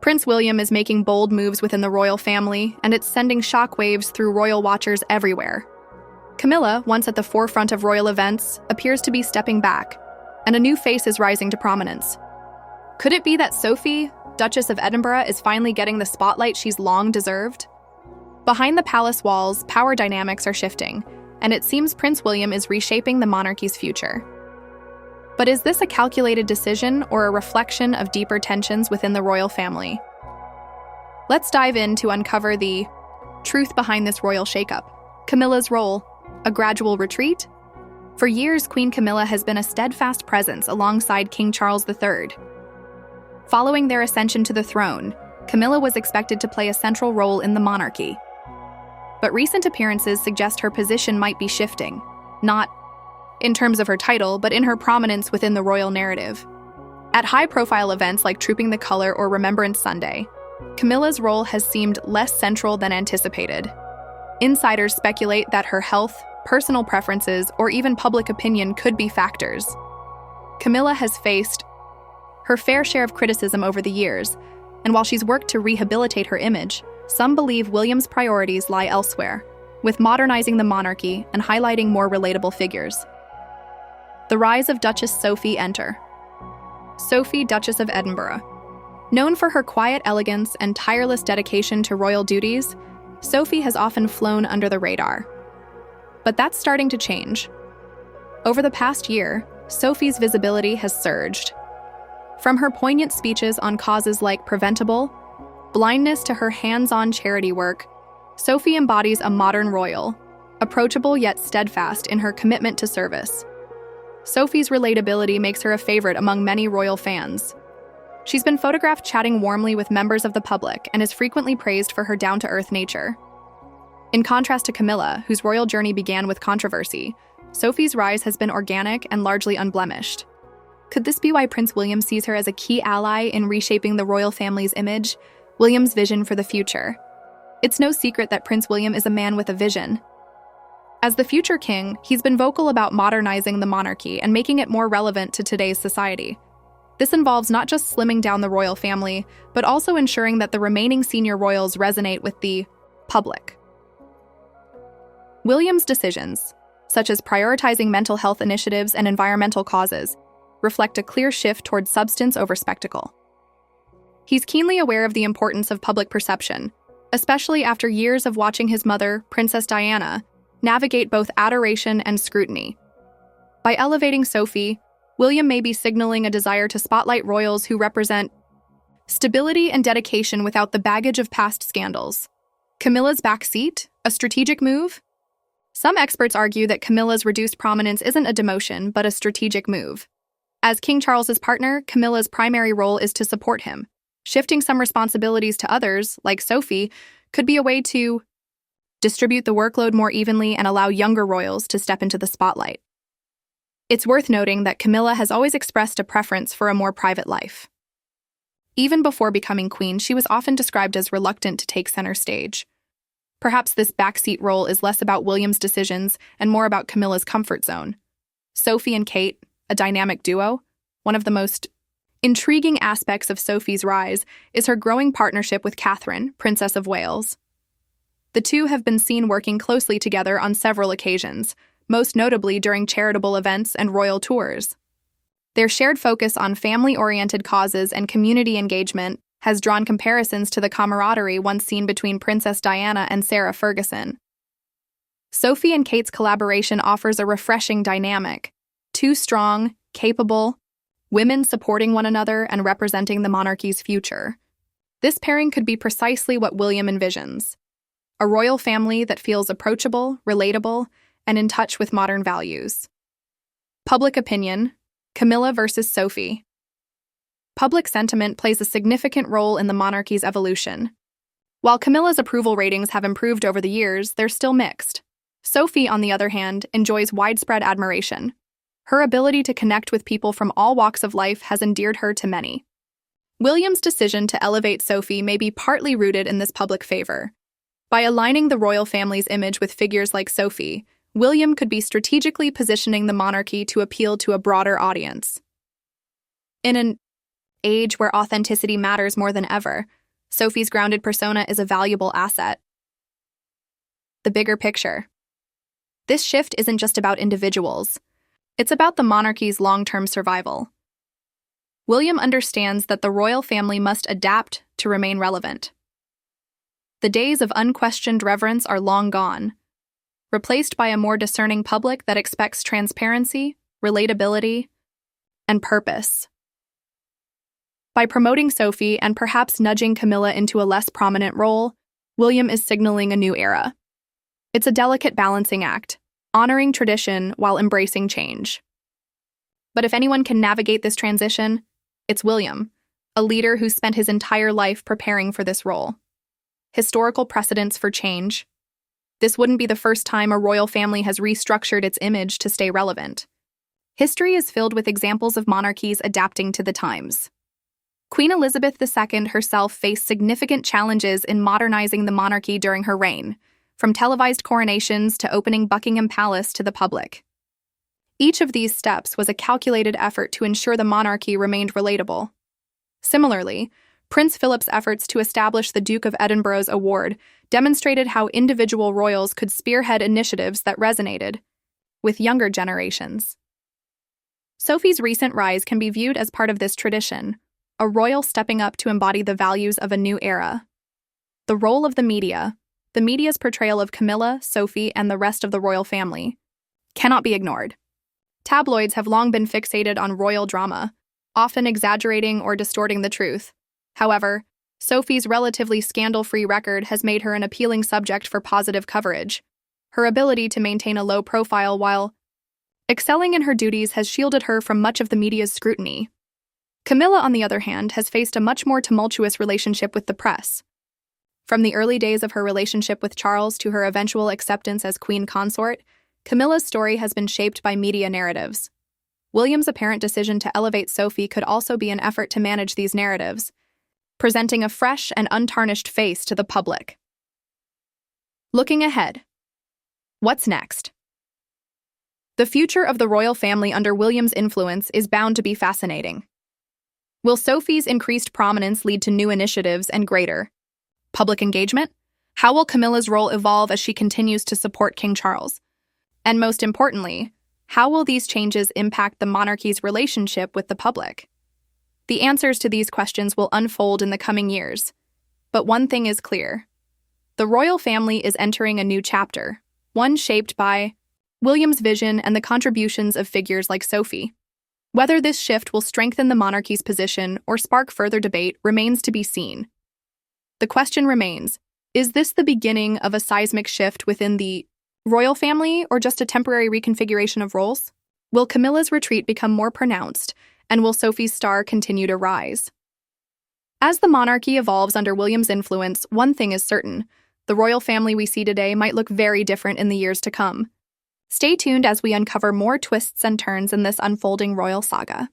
Prince William is making bold moves within the royal family, and it's sending shockwaves through royal watchers everywhere. Camilla, once at the forefront of royal events, appears to be stepping back, and a new face is rising to prominence. Could it be that Sophie, Duchess of Edinburgh, is finally getting the spotlight she's long deserved? Behind the palace walls, power dynamics are shifting, and it seems Prince William is reshaping the monarchy's future. But is this a calculated decision or a reflection of deeper tensions within the royal family? Let's dive in to uncover the truth behind this royal shakeup. Camilla's role, a gradual retreat? For years, Queen Camilla has been a steadfast presence alongside King Charles III. Following their ascension to the throne, Camilla was expected to play a central role in the monarchy. But recent appearances suggest her position might be shifting, not in terms of her title, but in her prominence within the royal narrative. At high-profile events like Trooping the Colour or Remembrance Sunday, Camilla's role has seemed less central than anticipated. Insiders speculate that her health, personal preferences, or even public opinion could be factors. Camilla has faced her fair share of criticism over the years, and while she's worked to rehabilitate her image, some believe William's priorities lie elsewhere, with modernizing the monarchy and highlighting more relatable figures. The rise of Duchess Sophie enter. Sophie, Duchess of Edinburgh. Known for her quiet elegance and tireless dedication to royal duties, Sophie has often flown under the radar. But that's starting to change. Over the past year, Sophie's visibility has surged. From her poignant speeches on causes like preventable blindness to her hands-on charity work, Sophie embodies a modern royal, approachable yet steadfast in her commitment to service. Sophie's relatability makes her a favorite among many royal fans. She's been photographed chatting warmly with members of the public and is frequently praised for her down-to-earth nature. In contrast to Camilla, whose royal journey began with controversy, Sophie's rise has been organic and largely unblemished. Could this be why Prince William sees her as a key ally in reshaping the royal family's image, William's vision for the future? It's no secret that Prince William is a man with a vision. As the future king, he's been vocal about modernizing the monarchy and making it more relevant to today's society. This involves not just slimming down the royal family, but also ensuring that the remaining senior royals resonate with the public. William's decisions, such as prioritizing mental health initiatives and environmental causes, reflect a clear shift towards substance over spectacle. He's keenly aware of the importance of public perception, especially after years of watching his mother, Princess Diana, navigate both adoration and scrutiny. By elevating Sophie, William may be signaling a desire to spotlight royals who represent stability and dedication without the baggage of past scandals. Camilla's backseat, a strategic move? Some experts argue that Camilla's reduced prominence isn't a demotion, but a strategic move. As King Charles's partner, Camilla's primary role is to support him. Shifting some responsibilities to others, like Sophie, could be a way to distribute the workload more evenly and allow younger royals to step into the spotlight. It's worth noting that Camilla has always expressed a preference for a more private life. Even before becoming queen, she was often described as reluctant to take center stage. Perhaps this backseat role is less about William's decisions and more about Camilla's comfort zone. Sophie and Kate, a dynamic duo, one of the most intriguing aspects of Sophie's rise is her growing partnership with Catherine, Princess of Wales. The two have been seen working closely together on several occasions, most notably during charitable events and royal tours. Their shared focus on family-oriented causes and community engagement has drawn comparisons to the camaraderie once seen between Princess Diana and Sarah Ferguson. Sophie and Kate's collaboration offers a refreshing dynamic. Two strong, capable women supporting one another and representing the monarchy's future. This pairing could be precisely what William envisions: a royal family that feels approachable, relatable, and in touch with modern values. Public opinion: Camilla versus Sophie. Public sentiment plays a significant role in the monarchy's evolution. While Camilla's approval ratings have improved over the years, they're still mixed. Sophie, on the other hand, enjoys widespread admiration. Her ability to connect with people from all walks of life has endeared her to many. William's decision to elevate Sophie may be partly rooted in this public favor. By aligning the royal family's image with figures like Sophie, William could be strategically positioning the monarchy to appeal to a broader audience. In an age where authenticity matters more than ever, Sophie's grounded persona is a valuable asset. The bigger picture. This shift isn't just about individuals. It's about the monarchy's long-term survival. William understands that the royal family must adapt to remain relevant. The days of unquestioned reverence are long gone, replaced by a more discerning public that expects transparency, relatability, and purpose. By promoting Sophie and perhaps nudging Camilla into a less prominent role, William is signaling a new era. It's a delicate balancing act, honoring tradition while embracing change. But if anyone can navigate this transition, it's William, a leader who spent his entire life preparing for this role. Historical precedents for change. This wouldn't be the first time a royal family has restructured its image to stay relevant. History is filled with examples of monarchies adapting to the times. Queen Elizabeth II herself faced significant challenges in modernizing the monarchy during her reign, from televised coronations to opening Buckingham Palace to the public. Each of these steps was a calculated effort to ensure the monarchy remained relatable. Similarly, Prince Philip's efforts to establish the Duke of Edinburgh's award demonstrated how individual royals could spearhead initiatives that resonated with younger generations. Sophie's recent rise can be viewed as part of this tradition, a royal stepping up to embody the values of a new era. The role of the media's portrayal of Camilla, Sophie, and the rest of the royal family, cannot be ignored. Tabloids have long been fixated on royal drama, often exaggerating or distorting the truth. However, Sophie's relatively scandal-free record has made her an appealing subject for positive coverage. Her ability to maintain a low profile while excelling in her duties has shielded her from much of the media's scrutiny. Camilla, on the other hand, has faced a much more tumultuous relationship with the press. From the early days of her relationship with Charles to her eventual acceptance as queen consort, Camilla's story has been shaped by media narratives. William's apparent decision to elevate Sophie could also be an effort to manage these narratives, presenting a fresh and untarnished face to the public. Looking ahead. What's next? The future of the royal family under William's influence is bound to be fascinating. Will Sophie's increased prominence lead to new initiatives and greater public engagement? How will Camilla's role evolve as she continues to support King Charles? And most importantly, how will these changes impact the monarchy's relationship with the public? The answers to these questions will unfold in the coming years. But one thing is clear. The royal family is entering a new chapter, one shaped by William's vision and the contributions of figures like Sophie. Whether this shift will strengthen the monarchy's position or spark further debate remains to be seen. The question remains, is this the beginning of a seismic shift within the royal family or just a temporary reconfiguration of roles? Will Camilla's retreat become more pronounced, and will Sophie's star continue to rise? As the monarchy evolves under William's influence, one thing is certain: the royal family we see today might look very different in the years to come. Stay tuned as we uncover more twists and turns in this unfolding royal saga.